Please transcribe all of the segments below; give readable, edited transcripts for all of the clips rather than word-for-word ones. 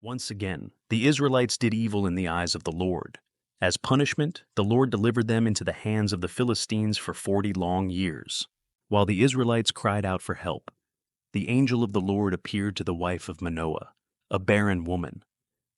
Once again, the Israelites did evil in the eyes of the Lord. As punishment, the Lord delivered them into the hands of the Philistines for 40 long years. While the Israelites cried out for help, the angel of the Lord appeared to the wife of Manoah, a barren woman.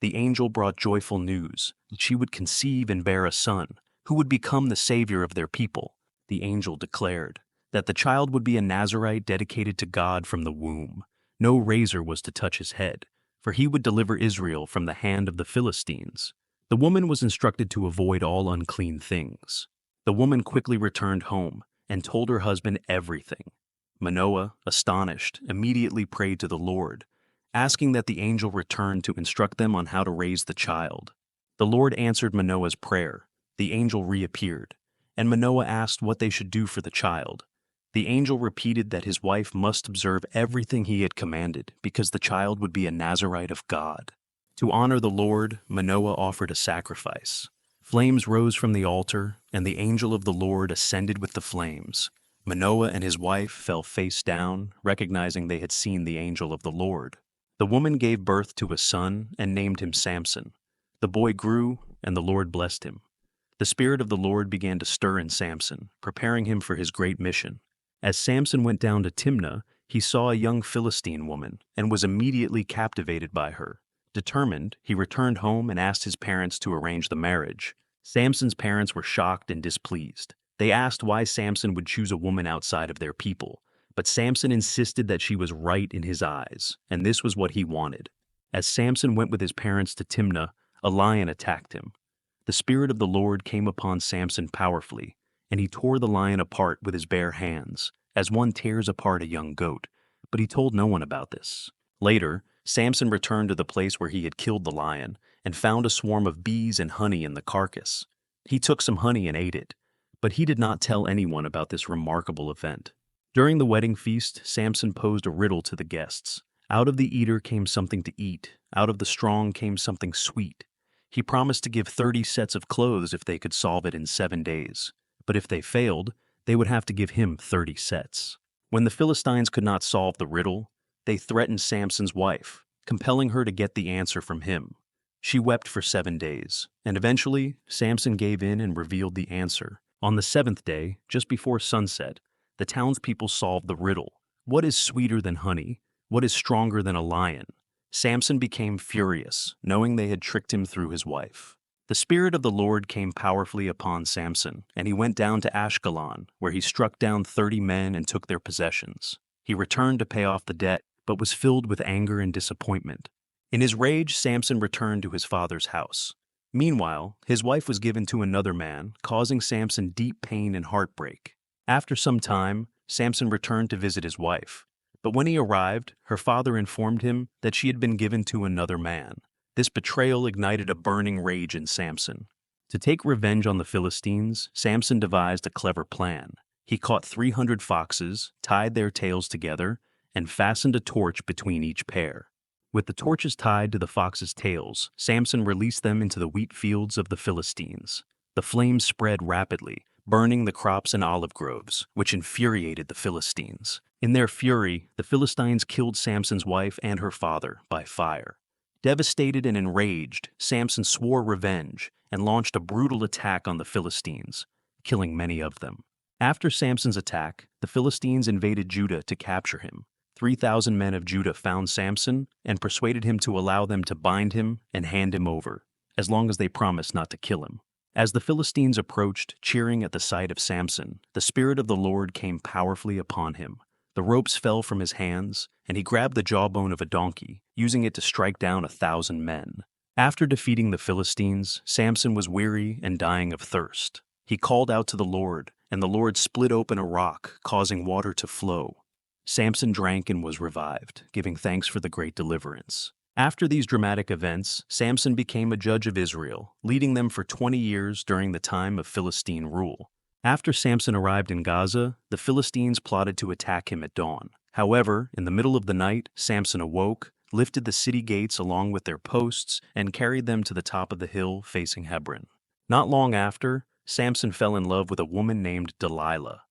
The angel brought joyful news that she would conceive and bear a son, who would become the savior of their people. The angel declared that the child would be a Nazirite dedicated to God from the womb. No razor was to touch his head, for he would deliver Israel from the hand of the Philistines. The woman was instructed to avoid all unclean things. The woman quickly returned home and told her husband everything. Manoah, astonished, immediately prayed to the Lord, asking that the angel return to instruct them on how to raise the child. The Lord answered Manoah's prayer. The angel reappeared, and Manoah asked what they should do for the child. The angel repeated that his wife must observe everything he had commanded, because the child would be a Nazirite of God. To honor the Lord, Manoah offered a sacrifice. Flames rose from the altar, and the angel of the Lord ascended with the flames. Manoah and his wife fell face down, recognizing they had seen the angel of the Lord. The woman gave birth to a son and named him Samson. The boy grew, and the Lord blessed him. The Spirit of the Lord began to stir in Samson, preparing him for his great mission. As Samson went down to Timnah, he saw a young Philistine woman and was immediately captivated by her. Determined, he returned home and asked his parents to arrange the marriage. Samson's parents were shocked and displeased. They asked why Samson would choose a woman outside of their people, but Samson insisted that she was right in his eyes, and this was what he wanted. As Samson went with his parents to Timnah, a lion attacked him. The Spirit of the Lord came upon Samson powerfully, and he tore the lion apart with his bare hands, as one tears apart a young goat, but he told no one about this. Later, Samson returned to the place where he had killed the lion and found a swarm of bees and honey in the carcass. He took some honey and ate it, but he did not tell anyone about this remarkable event. During the wedding feast, Samson posed a riddle to the guests. Out of the eater came something to eat, out of the strong came something sweet. He promised to give 30 sets of clothes if they could solve it in 7 days. But if they failed, they would have to give him 30 sets. When the Philistines could not solve the riddle, they threatened Samson's wife, compelling her to get the answer from him. She wept for 7 days, and eventually Samson gave in and revealed the answer. On the 7th day, just before sunset, the townspeople solved the riddle. What is sweeter than honey? What is stronger than a lion? Samson became furious, knowing they had tricked him through his wife. The Spirit of the Lord came powerfully upon Samson, and he went down to Ashkelon, where he struck down 30 men and took their possessions. He returned to pay off the debt, but was filled with anger and disappointment. In his rage, Samson returned to his father's house. Meanwhile, his wife was given to another man, causing Samson deep pain and heartbreak. After some time, Samson returned to visit his wife. But when he arrived, her father informed him that she had been given to another man. This betrayal ignited a burning rage in Samson. To take revenge on the Philistines, Samson devised a clever plan. He caught 300 foxes, tied their tails together, and fastened a torch between each pair. With the torches tied to the foxes' tails, Samson released them into the wheat fields of the Philistines. The flames spread rapidly, burning the crops and olive groves, which infuriated the Philistines. In their fury, the Philistines killed Samson's wife and her father by fire. Devastated and enraged, Samson swore revenge and launched a brutal attack on the Philistines, killing many of them. After Samson's attack, the Philistines invaded Judah to capture him. 3,000 men of Judah found Samson and persuaded him to allow them to bind him and hand him over, as long as they promised not to kill him. As the Philistines approached, cheering at the sight of Samson, the Spirit of the Lord came powerfully upon him. The ropes fell from his hands, and he grabbed the jawbone of a donkey, using it to strike down 1,000 men. After defeating the Philistines, Samson was weary and dying of thirst. He called out to the Lord, and the Lord split open a rock, causing water to flow. Samson drank and was revived, giving thanks for the great deliverance. After these dramatic events, Samson became a judge of Israel, leading them for 20 years during the time of Philistine rule. After Samson arrived in Gaza, the Philistines plotted to attack him at dawn. However, in the middle of the night, Samson awoke, lifted the city gates along with their posts, and carried them to the top of the hill facing Hebron. Not long after, Samson fell in love with a woman named Delilah.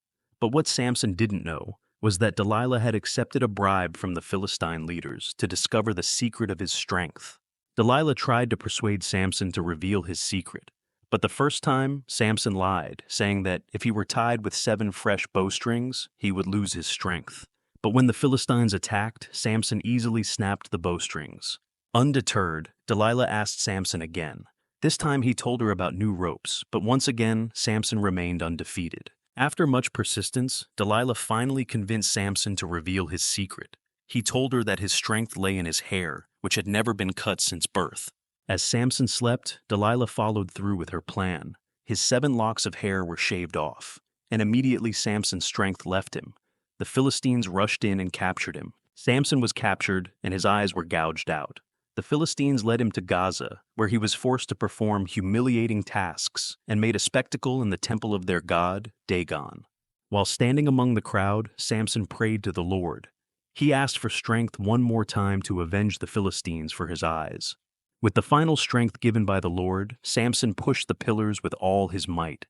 But what Samson didn't know was that Delilah had accepted a bribe from the Philistine leaders to discover the secret of his strength. Delilah tried to persuade Samson to reveal his secret. But the first time, Samson lied, saying that if he were tied with 7 fresh bowstrings, he would lose his strength. But when the Philistines attacked, Samson easily snapped the bowstrings. Undeterred, Delilah asked Samson again. This time he told her about new ropes, but once again, Samson remained undefeated. After much persistence, Delilah finally convinced Samson to reveal his secret. He told her that his strength lay in his hair, which had never been cut since birth. As Samson slept, Delilah followed through with her plan. His 7 locks of hair were shaved off, and immediately Samson's strength left him. The Philistines rushed in and captured him. Samson was captured, and his eyes were gouged out. The Philistines led him to Gaza, where he was forced to perform humiliating tasks and made a spectacle in the temple of their god, Dagon. While standing among the crowd, Samson prayed to the Lord. He asked for strength one more time to avenge the Philistines for his eyes. With the final strength given by the Lord, Samson pushed the pillars with all his might.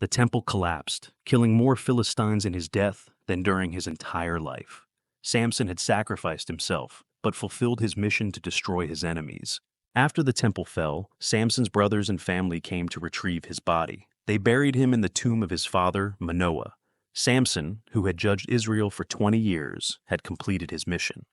The temple collapsed, killing more Philistines in his death than during his entire life. Samson had sacrificed himself, but fulfilled his mission to destroy his enemies. After the temple fell, Samson's brothers and family came to retrieve his body. They buried him in the tomb of his father, Manoah. Samson, who had judged Israel for 20 years, had completed his mission.